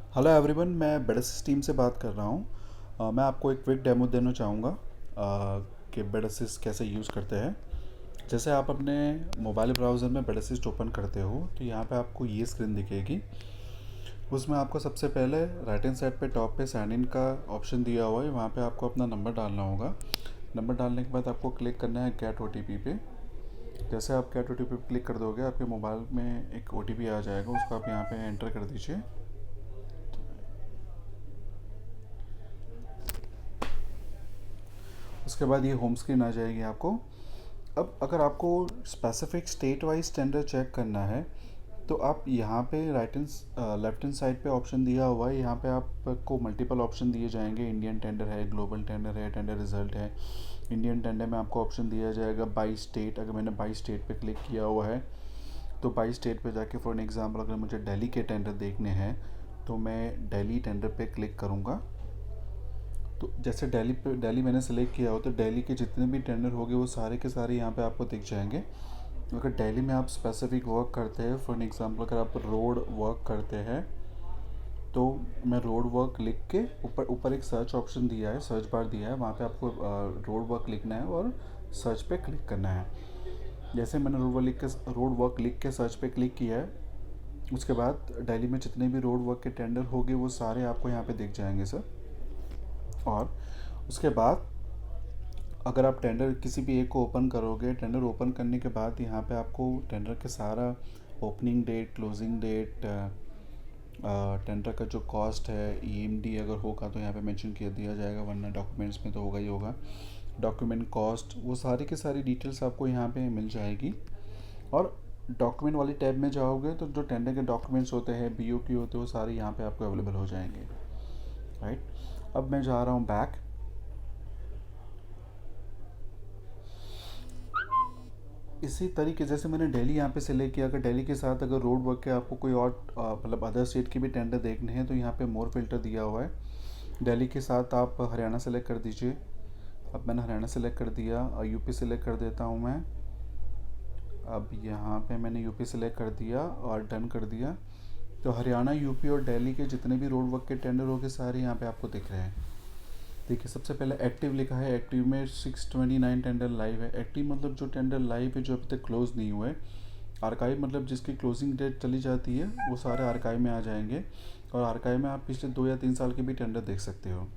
Hello everyone, मैं बेडासिस team से बात कर रहा हूँ। मैं आपको एक क्विक डेमो देना चाहूँगा कि बेडासिस कैसे यूज़ करते हैं। जैसे आप अपने मोबाइल ब्राउज़र में बेडासिस ओपन करते हो तो यहाँ पे आपको ये स्क्रीन दिखेगी। उसमें आपको सबसे पहले राइट हैंड साइड पे टॉप पे साइन इन का ऑप्शन दिया हुआ है, वहाँ पे आपको अपना नंबर डालना होगा। नंबर डालने के बाद आपको क्लिक करना है गेट ओटीपी पे। जैसे आप गेट ओटीपी पे क्लिक कर दोगे आपके मोबाइल में एक ओटीपी आ जाएगा, उसको आप यहाँ पे एंटर कर दीजिए। उसके बाद ये होम स्क्रीन आ जाएगी आपको। अब अगर आपको specific state wise tender check करना है तो आप यहाँ पे right hand left hand side पे ऑप्शन दिया हुआ है, यहाँ पे आपको मल्टीपल ऑप्शन दिए जाएंगे। इंडियन टेंडर है, ग्लोबल टेंडर है, टेंडर रिजल्ट है। इंडियन टेंडर में आपको ऑप्शन दिया जाएगा बाई स्टेट। अगर मैंने बाई स्टेट पे क्लिक किया हुआ है तो बाई स्टेट पे जाके फॉर एन एग्जांपल अगर मुझे दिल्ली के टेंडर देखने हैं तो मैं दिल्ली टेंडर पे क्लिक करूँगा। तो जैसे दिल्ली मैंने सेलेक्ट किया हो तो दिल्ली के जितने भी टेंडर होंगे वो सारे के सारे यहाँ पे आपको दिख जाएंगे। अगर दिल्ली में आप स्पेसिफिक वर्क करते हैं, फॉर एग्जांपल अगर आप रोड वर्क करते हैं तो मैं रोड वर्क लिख के ऊपर ऊपर एक सर्च ऑप्शन दिया है, सर्च बार दिया है, वहाँ पे आपको रोड वर्क लिखना है और सर्च पे क्लिक करना है। जैसे मैंने रोड वर्क लिख के सर्च पे क्लिक किया है, उसके बाद दिल्ली में जितने भी रोड वर्क के टेंडर होंगे वो सारे आपको यहाँ पे दिख जाएंगे सर। और उसके बाद अगर आप टेंडर किसी भी एक को ओपन करोगे, टेंडर ओपन करने के बाद यहाँ पे आपको टेंडर के सारा opening date, closing date, tender का जो कॉस्ट है, ईएमडी अगर होगा तो यहाँ पे मेंशन किया दिया जाएगा, वरना डॉक्यूमेंट्स में तो होगा ही होगा। डॉक्यूमेंट कॉस्ट, वो सारी की सारी डिटेल्स आपको यहाँ पे मिल जाएगी। और डॉक्यूमेंट वाली टैब में जाओगे तो जो टेंडर के डॉक्यूमेंट्स होते हैं, बीओक्यू होते हैं, वो सारे यहाँ पे आपको अवेलेबल हो जाएंगे। राइट, अब मैं जा रहा हूँ बैक। इसी तरीके जैसे मैंने दिल्ली यहाँ पे सिलेक्ट किया, अगर दिल्ली के साथ अगर रोड वर्क के आपको कोई और मतलब अदर स्टेट के भी टेंडर देखने हैं तो यहाँ पे मोर फिल्टर दिया हुआ है। दिल्ली के साथ आप हरियाणा सेलेक्ट कर दीजिए। अब मैंने हरियाणा सेलेक्ट कर दिया और यूपी सेलेक्ट कर देता हूँ मैं। अब यहाँ पे मैंने यूपी सेलेक्ट कर दिया और डन कर दिया। तो हरियाणा, यूपी और दिल्ली के जितने भी रोड वर्क के टेंडर होंगे सारे यहाँ पे आपको दिख रहे हैं। देखिए सबसे पहले एक्टिव लिखा है, एक्टिव में 629 टेंडर लाइव है। एक्टिव मतलब जो टेंडर लाइव है, जो अभी तक क्लोज नहीं हुए। आर्काइव मतलब जिसकी क्लोजिंग डेट चली जाती है वो सारे आर्काइव में आ जाएंगे। और आर्काइव में आप पिछले 2 या 3 साल के भी टेंडर देख सकते हो।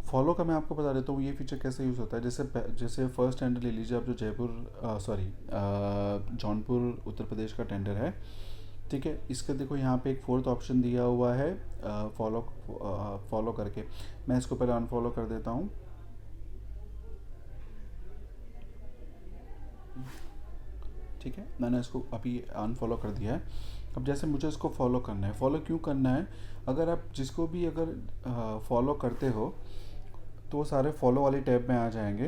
फॉलो का मैं आपको बता देता हूँ ये फीचर कैसे यूज़ होता है। जैसे फर्स्ट टेंडर ले लीजिए आप, जो जौनपुर उत्तर प्रदेश का टेंडर है। ठीक है, इसका देखो यहाँ पे एक फोर्थ ऑप्शन दिया हुआ है, फॉलो करके। मैं इसको पहले अनफॉलो कर देता हूँ। ठीक है, मैंने इसको अभी अनफॉलो कर दिया है। अब जैसे मुझे इसको फॉलो करना है, फॉलो क्यों करना है, अगर आप जिसको भी अगर फॉलो करते हो तो वो सारे फॉलो वाली टैब में आ जाएंगे।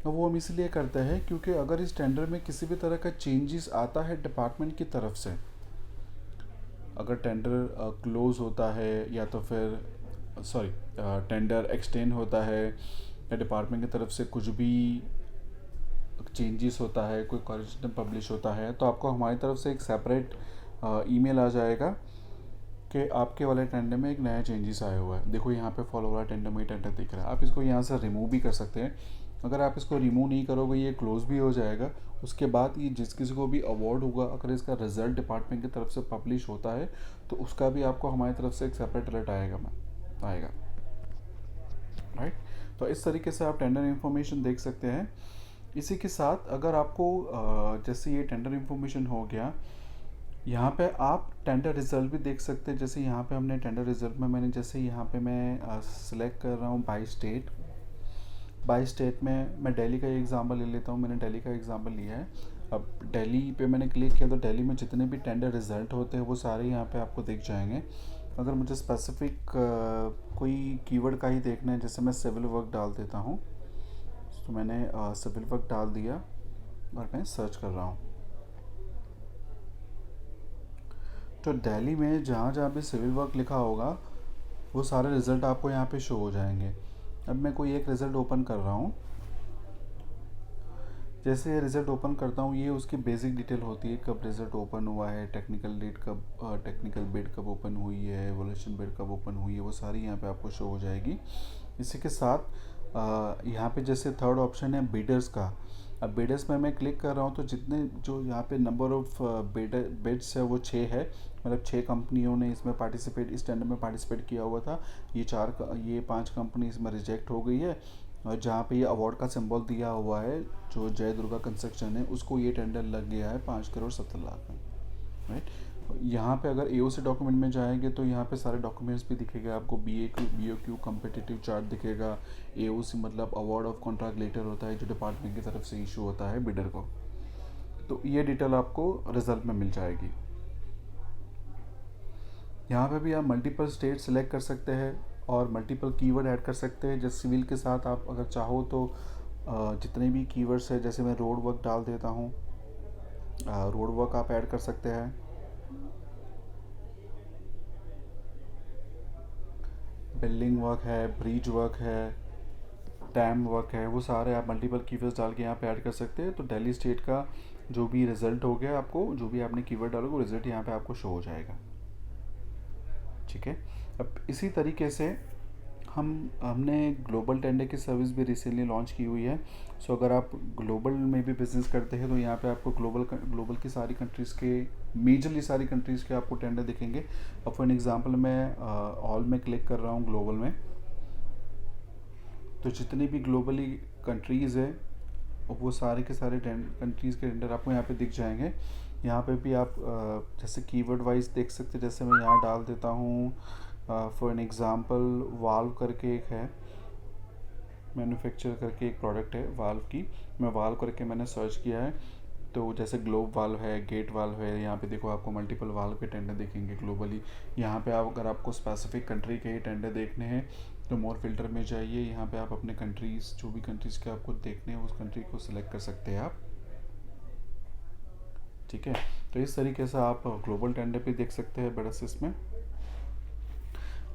और वो हम इसलिए करते हैं क्योंकि अगर इस टेंडर में किसी भी तरह का चेंजेस आता है डिपार्टमेंट की तरफ से, अगर टेंडर क्लोज होता है या तो फिर टेंडर एक्सटेंड होता है या डिपार्टमेंट की तरफ से कुछ भी चेंजेस होता है, कोई कॉरेस्पॉन्डेंस पब्लिश होता है, तो आपको हमारी तरफ से एक सेपरेट ईमेल आ जाएगा कि आपके वाले टेंडर में एक नया चेंजेस आया हुआ है। देखो यहाँ पे फॉलो वाला टेंडर में टेंडर दिख रहा है। आप इसको यहाँ से रिमूव भी कर सकते हैं। अगर आप इसको रिमूव नहीं करोगे ये क्लोज भी हो जाएगा। उसके बाद ये जिस किसी को भी अवार्ड होगा, अगर इसका रिजल्ट डिपार्टमेंट की तरफ से पब्लिश होता है तो उसका भी आपको हमारी तरफ से एक सेपरेट अलर्ट आएगा। राइट, तो इस तरीके से आप टेंडर इन्फॉर्मेशन देख सकते हैं। इसी के साथ अगर आपको जैसे ये टेंडर इन्फॉर्मेशन हो गया, यहाँ पे आप टेंडर रिजल्ट भी देख सकते हैं। जैसे यहाँ पे हमने टेंडर रिजल्ट में मैंने जैसे यहाँ पे मैं सिलेक्ट कर रहा हूँ बाई स्टेट में मैं दिल्ली का एग्जांपल ले लेता हूँ। मैंने दिल्ली का एग्जांपल लिया है। अब दिल्ली पे मैंने क्लिक किया तो दिल्ली में जितने भी टेंडर रिजल्ट होते हैं वो सारे यहाँ पे आपको दिख जाएंगे। अगर मुझे स्पेसिफिक कोई कीवर्ड का ही देखना है, जैसे मैं सिविल वर्क डाल देता हूँ, तो मैंने सिविल वर्क डाल दिया और मैं सर्च कर रहा हूँ। तो दिल्ली में जहाँ जहाँ भी सिविल वर्क लिखा होगा वो सारे रिज़ल्ट आपको यहाँ पे शो हो जाएंगे। अब मैं कोई एक रिज़ल्ट ओपन कर रहा हूँ। जैसे रिज़ल्ट ओपन करता हूँ, ये उसकी बेसिक डिटेल होती है, कब रिज़ल्ट ओपन हुआ है, टेक्निकल डेट कब, टेक्निकल बिड कब ओपन हुई है, एवोल्यूशन बिड कब ओपन हुई है, वो सारी यहाँ पे आपको शो हो जाएगी। इसी के साथ यहाँ पे जैसे थर्ड ऑप्शन है बिडर्स का। अब बिडर्स में मैं क्लिक कर रहा हूँ तो जितने जो यहाँ पे नंबर ऑफ बिड्स है वो 6 है, मतलब 6 कंपनियों ने इसमें पार्टिसिपेट, इस टेंडर में पार्टिसिपेट किया हुआ था। ये 5 कंपनी इसमें रिजेक्ट हो गई है, और जहाँ पे ये अवार्ड का सिंबल दिया हुआ है जो जय दुर्गा कंस्ट्रक्शन है, उसको ये टेंडर लग गया है 5,70,00,000 में, राइट। यहाँ पे अगर एओसी डॉक्यूमेंट में जाएंगे तो यहाँ पे सारे डॉक्यूमेंट्स भी दिखेगा आपको, BOQ कम्पिटिटिव चार्ट दिखेगा। एओसी मतलब अवार्ड ऑफ कॉन्ट्रैक्ट लेटर होता है जो डिपार्टमेंट की तरफ से इशू होता है बिडर को। तो ये डिटेल आपको रिजल्ट में मिल जाएगी। यहाँ पे भी आप मल्टीपल स्टेट सेलेक्ट कर सकते हैं और मल्टीपल कीवर्ड ऐड कर सकते हैं। जैसे सिविल के साथ आप अगर चाहो तो जितने भी कीवर्ड्स है, जैसे मैं रोड वर्क डाल देता हूँ, रोड वर्क आप ऐड कर सकते हैं। बिल्डिंग वर्क है, ब्रिज वर्क है, डैम वर्क है, वो सारे आप मल्टीपल कीवर्ड्स डाल के यहाँ पे ऐड कर सकते हैं। तो दिल्ली स्टेट का जो भी रिज़ल्ट हो गया, आपको जो भी आपने कीवर्ड डालोगे वो रिज़ल्ट यहाँ पे आपको शो हो जाएगा, ठीक है। अब इसी तरीके से हमने ग्लोबल टेंडर की सर्विस भी रिसेंटली लॉन्च की हुई है। सो अगर आप ग्लोबल में भी बिजनेस करते हैं तो यहाँ पे आपको ग्लोबल की सारी कंट्रीज़ के, मेजरली सारी कंट्रीज़ के आपको टेंडर दिखेंगे। अब फॉर एग्जांपल मैं ऑल में क्लिक कर रहा हूँ ग्लोबल में, तो जितनी भी ग्लोबली कंट्रीज़ है वो सारे के सारे कंट्रीज़ के टेंडर आपको यहाँ पे दिख जाएंगे। यहाँ पे भी आप जैसे कीवर्ड वाइज देख सकते हैं। जैसे मैं यहाँ डाल देता हूँ फॉर एन एग्ज़ाम्पल वाल्व करके एक है, मैन्युफैक्चर करके एक प्रोडक्ट है वाल्व की, मैं वाल्व करके मैंने सर्च किया है। तो जैसे ग्लोब वाल्व है, गेट वाल्व है, यहाँ पे देखो आपको मल्टीपल वाल्व के टेंडर दिखेंगे ग्लोबली। यहाँ पे आप अगर आपको स्पेसिफिक कंट्री के ही टेंडर देखने हैं तो मोर फिल्टर में जाइए, यहाँ पे आप अपने कंट्रीज़, जो भी कंट्रीज़ के आपको देखने हैं उस कंट्री को सिलेक्ट कर सकते हैं आप, ठीक है। तो इस तरीके से आप ग्लोबल टेंडर भी देख सकते हैं बेडासिस में।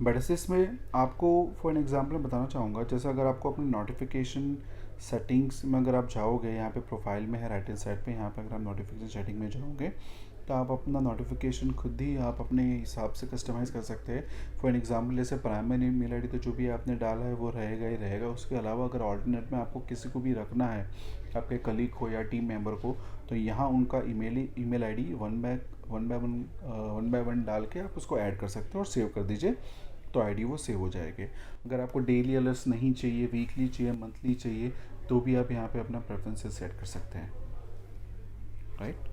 बेडासिस में आपको फॉर एन एग्जांपल मैं बताना चाहूँगा, जैसे अगर आपको अपने नोटिफिकेशन सेटिंग्स में अगर आप जाओगे, यहाँ पे प्रोफाइल में है राइट हैंड साइड पे, यहाँ पे अगर आप नोटिफिकेशन सेटिंग में जाओगे तो आप अपना नोटिफिकेशन खुद ही आप अपने हिसाब से कस्टमाइज़ कर सकते हैं। फॉर एन एग्जांपल जैसे प्राइमरी ईमेल आईडी तो जो भी आपने डाला है वो रहेगा ही रहेगा। उसके अलावा अगर ऑल्टरनेट में आपको किसी को भी रखना है, आपके कलीग को या टीम मेंबर को, तो यहाँ उनका email ID one by one डाल के आप उसको ऐड कर सकते हैं और सेव कर दीजिए, तो आईडी वो सेव हो जाएगी। अगर आपको डेली अलर्ट्स नहीं चाहिए, वीकली चाहिए, मंथली चाहिए, तो भी आप यहाँ पे अपना प्रेफरेंसेस सेट कर सकते हैं, राइट,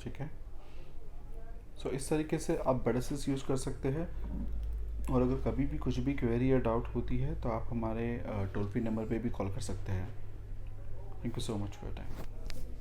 ठीक है। सो इस तरीके से आप बेडासिस यूज़ कर सकते हैं। और अगर कभी भी कुछ भी क्वेरी या डाउट होती है तो आप हमारे टोल फ्री नंबर पे भी कॉल कर सकते हैं। Thank you so much for your time.